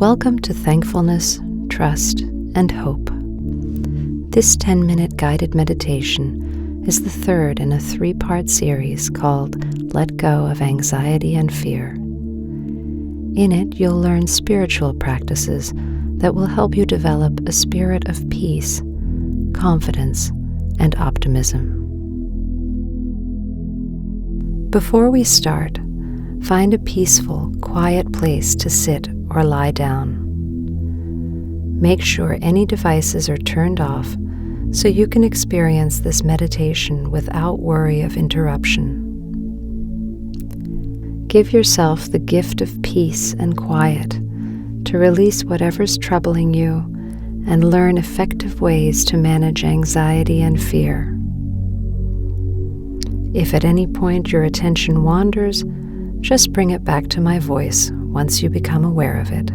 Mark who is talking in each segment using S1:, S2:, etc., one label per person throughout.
S1: Welcome to Thankfulness, Trust, and Hope. This 10-minute guided meditation is the third in a 3-part series called Let Go of Anxiety and Fear. In it, you'll learn spiritual practices that will help you develop a spirit of peace, confidence, and optimism. Before we start, find a peaceful, quiet place to sit or lie down. Make sure any devices are turned off so you can experience this meditation without worry of interruption. Give yourself the gift of peace and quiet to release whatever's troubling you and learn effective ways to manage anxiety and fear. If at any point your attention wanders, just bring it back to my voice once you become aware of it.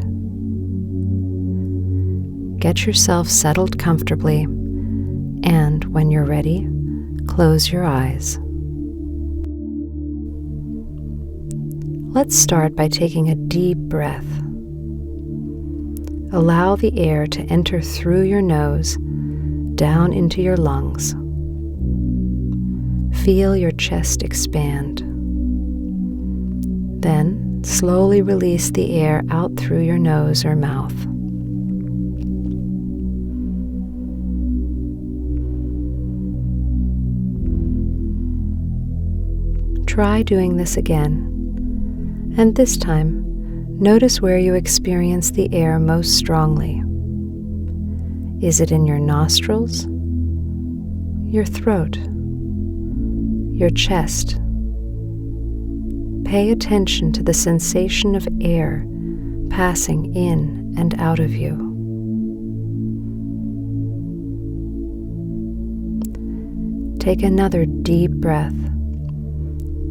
S1: Get yourself settled comfortably, and when you're ready, close your eyes. Let's start by taking a deep breath. Allow the air to enter through your nose, down into your lungs. Feel your chest expand. Then, slowly release the air out through your nose or mouth. Try doing this again, and this time, notice where you experience the air most strongly. Is it in your nostrils, your throat, your chest? Pay attention to the sensation of air passing in and out of you. Take another deep breath,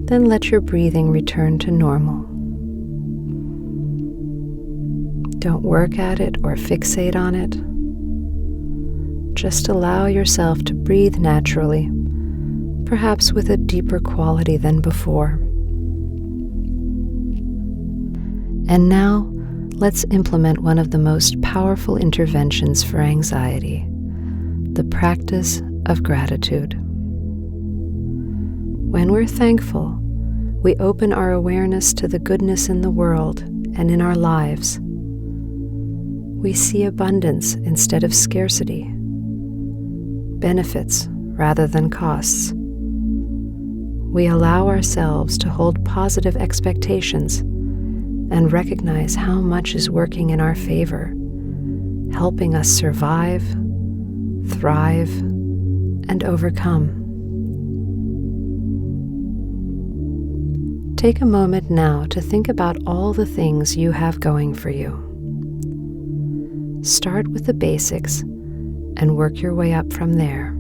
S1: then let your breathing return to normal. Don't work at it or fixate on it. Just allow yourself to breathe naturally, perhaps with a deeper quality than before. And now, let's implement one of the most powerful interventions for anxiety, the practice of gratitude. When we're thankful, we open our awareness to the goodness in the world and in our lives. We see abundance instead of scarcity, benefits rather than costs. We allow ourselves to hold positive expectations and recognize how much is working in our favor, helping us survive, thrive, and overcome. Take a moment now to think about all the things you have going for you. Start with the basics and work your way up from there.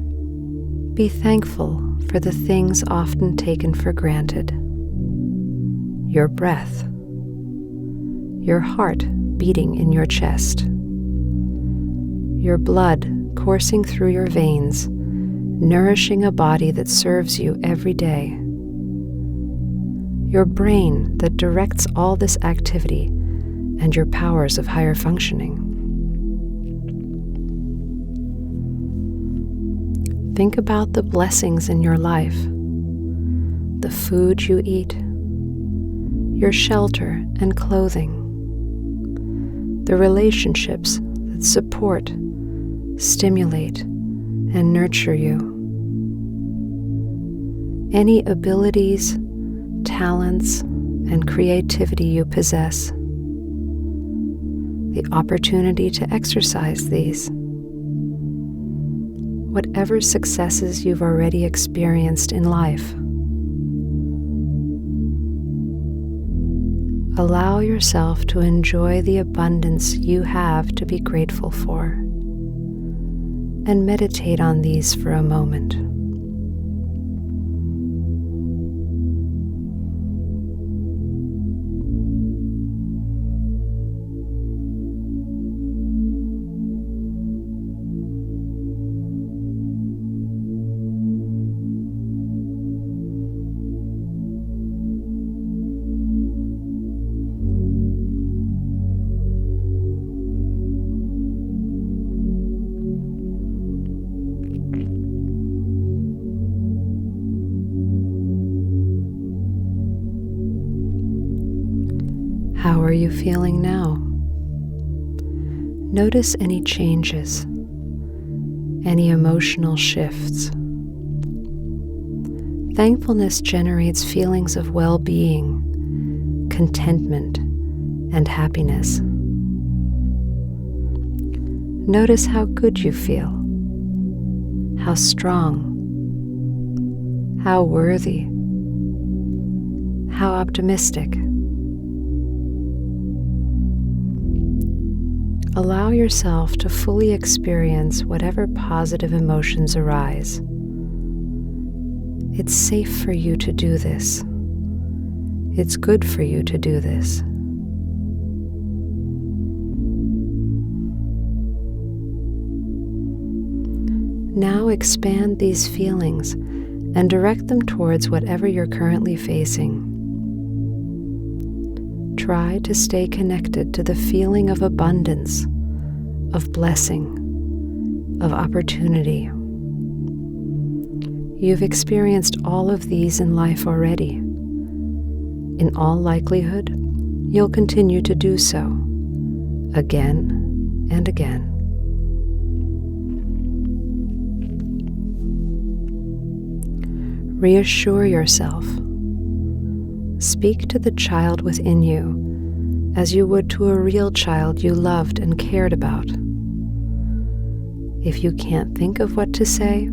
S1: Be thankful for the things often taken for granted. Your breath, your heart beating in your chest, your blood coursing through your veins, nourishing a body that serves you every day, your brain that directs all this activity, and your powers of higher functioning. Think about the blessings in your life, the food you eat, your shelter and clothing, the relationships that support, stimulate, and nurture you. Any abilities, talents, and creativity you possess. The opportunity to exercise these. Whatever successes you've already experienced in life. Allow yourself to enjoy the abundance you have to be grateful for, and meditate on these for a moment. are you feeling now? Notice any changes, any emotional shifts. Thankfulness generates feelings of well-being, contentment, and happiness. Notice how good you feel, how strong, how worthy, how optimistic. Allow yourself to fully experience whatever positive emotions arise. It's safe for you to do this. It's good for you to do this. Now expand these feelings and direct them towards whatever you're currently facing. Try to stay connected to the feeling of abundance, of blessing, of opportunity. You've experienced all of these in life already. In all likelihood, you'll continue to do so, again and again. Reassure yourself. Speak to the child within you as you would to a real child you loved and cared about. If you can't think of what to say,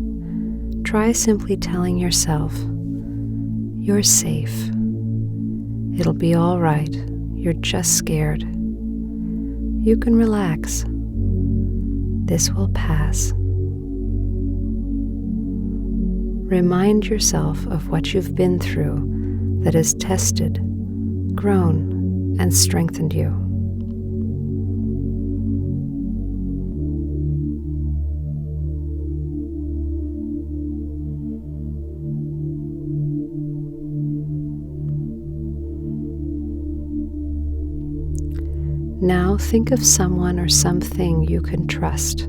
S1: try simply telling yourself, "You're safe. It'll be all right. You're just scared. You can relax. This will pass." Remind yourself of what you've been through that has tested, grown, and strengthened you. Now think of someone or something you can trust.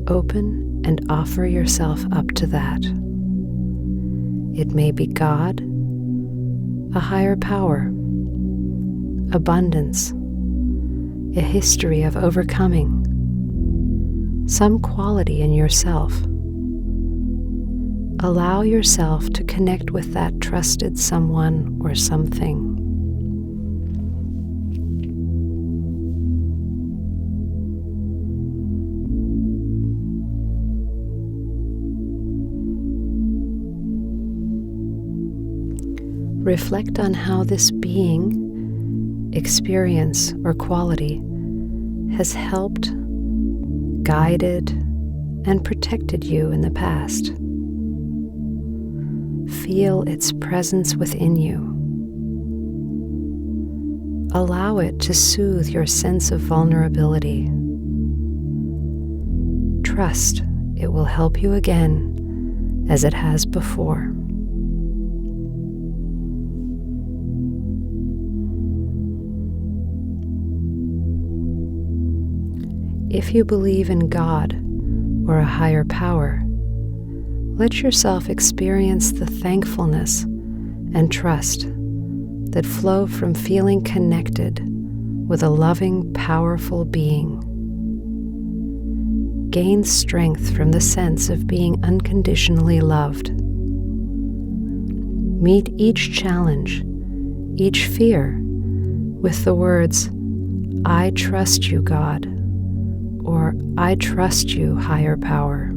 S1: Open and offer yourself up to that. It may be God, a higher power, abundance, a history of overcoming, some quality in yourself. Allow yourself to connect with that trusted someone or something. Reflect on how this being, experience, or quality has helped, guided, and protected you in the past. Feel its presence within you. Allow it to soothe your sense of vulnerability. Trust it will help you again as it has before. If you believe in God or a higher power, let yourself experience the thankfulness and trust that flow from feeling connected with a loving, powerful being. Gain strength from the sense of being unconditionally loved. Meet each challenge, each fear, with the words, "I trust you, God," or "I trust you, higher power."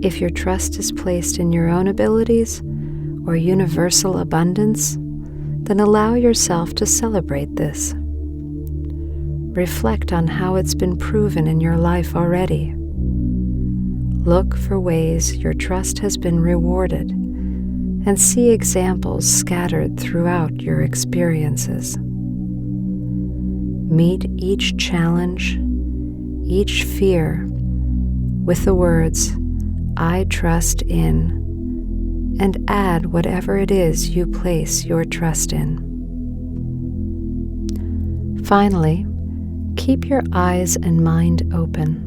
S1: If your trust is placed in your own abilities or universal abundance, then allow yourself to celebrate this. Reflect on how it's been proven in your life already. Look for ways your trust has been rewarded and see examples scattered throughout your experiences. Meet each challenge, each fear, with the words, "I trust in," and add whatever it is you place your trust in. Finally, keep your eyes and mind open.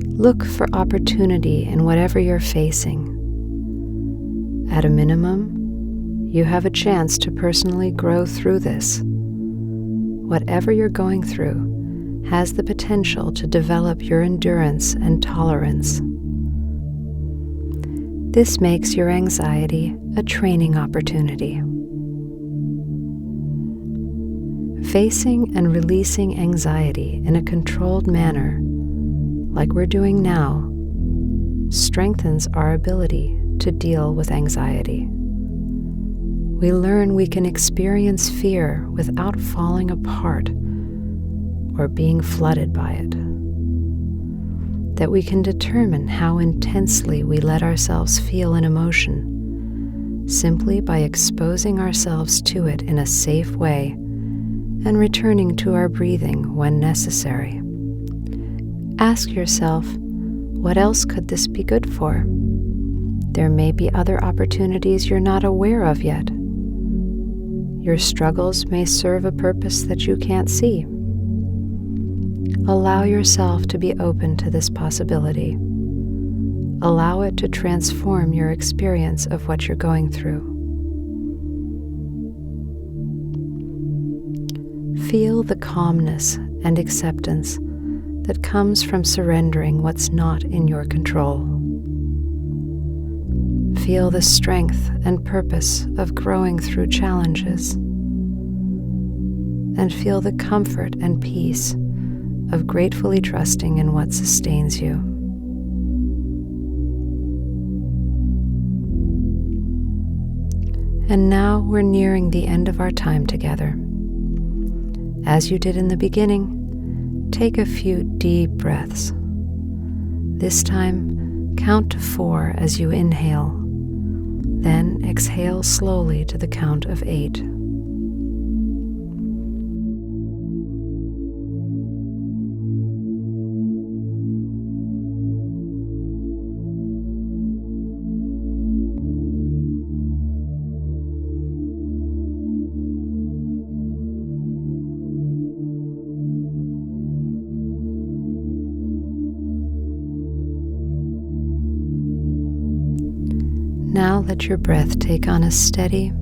S1: Look for opportunity in whatever you're facing. At a minimum, you have a chance to personally grow through this. Whatever you're going through has the potential to develop your endurance and tolerance. This makes your anxiety a training opportunity. Facing and releasing anxiety in a controlled manner, like we're doing now, strengthens our ability to deal with anxiety. We learn we can experience fear without falling apart or being flooded by it. That we can determine how intensely we let ourselves feel an emotion simply by exposing ourselves to it in a safe way and returning to our breathing when necessary. Ask yourself, what else could this be good for? There may be other opportunities you're not aware of yet. Your struggles may serve a purpose that you can't see. Allow yourself to be open to this possibility. Allow it to transform your experience of what you're going through. Feel the calmness and acceptance that comes from surrendering what's not in your control. Feel the strength and purpose of growing through challenges. And feel the comfort and peace of gratefully trusting in what sustains you. And now we're nearing the end of our time together. As you did in the beginning, take a few deep breaths. This time, count to 4 as you inhale, then exhale slowly to the count of 8. Now let your breath take on a steady,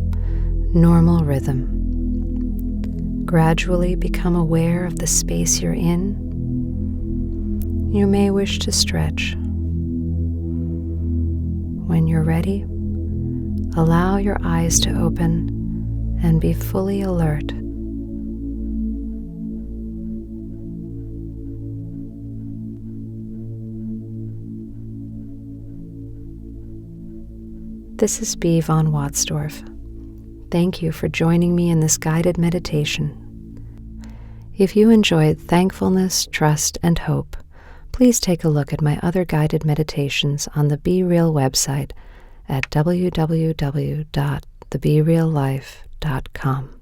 S1: normal rhythm. Gradually become aware of the space you're in. You may wish to stretch. When you're ready, allow your eyes to open and be fully alert. This is Bea von Watzdorf. Thank you for joining me in this guided meditation. If you enjoyed Thankfulness, Trust, and Hope, please take a look at my other guided meditations on the Be Real website at www.thebereallife.com.